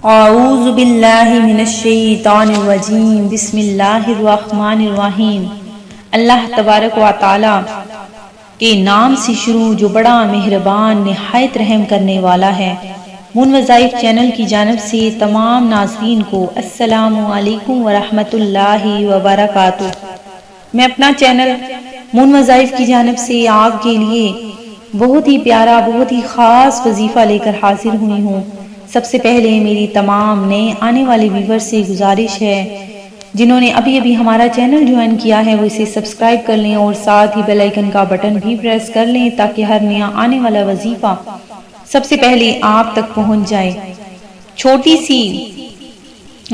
اعوذ باللہ من الشیطان الرجیم بسم اللہ الرحمن الرحیم۔ اللہ تبارک و تعالی کے نام سے شروع جو بڑا مہربان نہایت رحم کرنے والا ہے۔ مون وظائف چینل کی جانب سے تمام ناظرین کو السلام علیکم ورحمۃ اللہ وبرکاتہ۔ میں اپنا چینل مون وظائف کی جانب سے آپ کے لیے بہت ہی پیارا بہت ہی خاص وظیفہ لے کر حاضر ہوئی ہوں۔ سب سے پہلے میری تمام نئے آنے والے ویور سے گزارش ہے، جنہوں نے ابھی ہمارا چینل جوائن کیا ہے وہ اسے سبسکرائب کر لیں اور ساتھ ہی بیل آئیکن کا بٹن بھی پریس کر لیں تاکہ ہر نیا آنے والا وظیفہ سب سے پہلے آپ تک پہنچ جائے۔ چھوٹی سی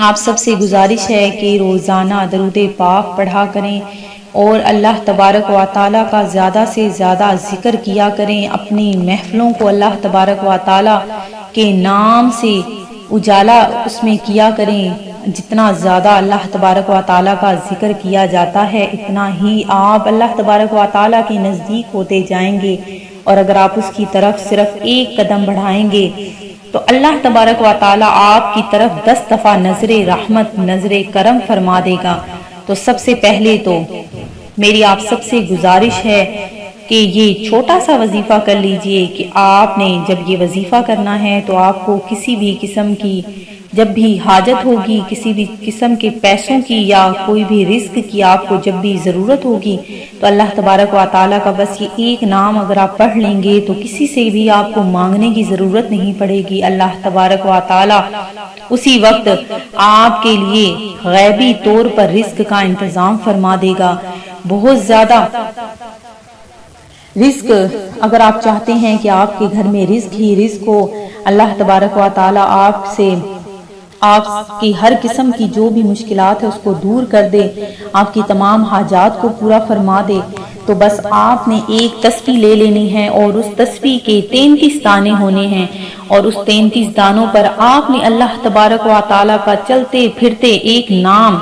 آپ سب سے گزارش ہے کہ روزانہ درود پاک پڑھا کریں اور اللہ تبارک و تعالیٰ کا زیادہ سے زیادہ ذکر کیا کریں۔ اپنی محفلوں کو اللہ تبارک و تعالیٰ کے نام سے اجالا اس میں کیا کریں۔ جتنا زیادہ اللہ تبارک و تعالیٰ کا ذکر کیا جاتا ہے اتنا ہی آپ اللہ تبارک و تعالیٰ کے نزدیک ہوتے جائیں گے، اور اگر آپ اس کی طرف صرف ایک قدم بڑھائیں گے تو اللہ تبارک و تعالیٰ آپ کی طرف 10 دفعہ نظر رحمت نظر کرم فرما دے گا۔ تو سب سے پہلے تو میری آپ سب سے گزارش ہے کہ یہ چھوٹا سا وظیفہ کر لیجئے کہ آپ نے جب یہ وظیفہ کرنا ہے تو آپ کو کسی بھی قسم کی جب بھی حاجت ہوگی، کسی بھی قسم کے پیسوں کی یا کوئی بھی رزق کی آپ کو جب بھی ضرورت ہوگی تو اللہ تبارک و تعالیٰ کا بس یہ ایک نام اگر آپ پڑھ لیں گے تو کسی سے بھی آپ کو مانگنے کی ضرورت نہیں پڑے گی۔ اللہ تبارک و تعالیٰ اسی وقت آپ کے لیے غیبی طور پر رزق کا انتظام فرما دے گا۔ بہت زیادہ رزق اگر آپ چاہتے ہیں کہ آپ کے گھر میں رزق ہی رزق ہو، اللہ تبارک و تعالیٰ آپ کی ہر قسم کی جو بھی مشکلات ہے اس کو دور کر دے، آپ کی تمام حاجات کو پورا فرما دے، تو بس آپ نے ایک تسبیح لے لینی ہے اور اس تسبیح کے 33 دانے ہونے ہیں، اور اس 33 دانوں پر آپ نے اللہ تبارک و تعالیٰ کا چلتے پھرتے ایک نام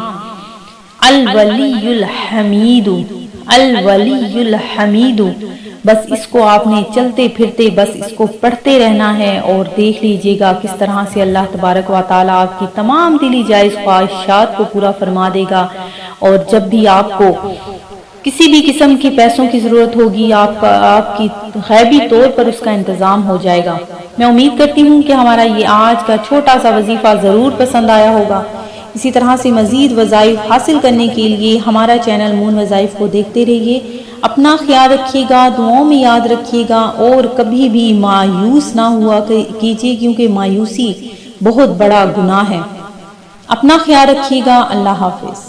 الولی الحمید الولی الحمید، بس اس کو آپ نے چلتے پھرتے بس اس کو پڑھتے رہنا ہے، اور دیکھ لیجئے گا کس طرح سے اللہ تبارک و تعالیٰ آپ کی تمام دلی جائز خواہشات کو پورا فرما دے گا۔ اور جب بھی آپ کو کسی بھی قسم کی پیسوں کی ضرورت ہوگی آپ کی غیبی طور پر اس کا انتظام ہو جائے گا۔ میں امید کرتی ہوں کہ ہمارا یہ آج کا چھوٹا سا وظیفہ ضرور پسند آیا ہوگا۔ اسی طرح سے مزید وظائف حاصل کرنے کے لیے ہمارا چینل مون وظائف کو دیکھتے رہیے۔ اپنا خیال رکھیے گا، دعاؤں میں یاد رکھیے گا، اور کبھی بھی مایوس نہ ہوا کیجیے کیونکہ مایوسی بہت بڑا گناہ ہے۔ اپنا خیال رکھیے گا۔ اللہ حافظ۔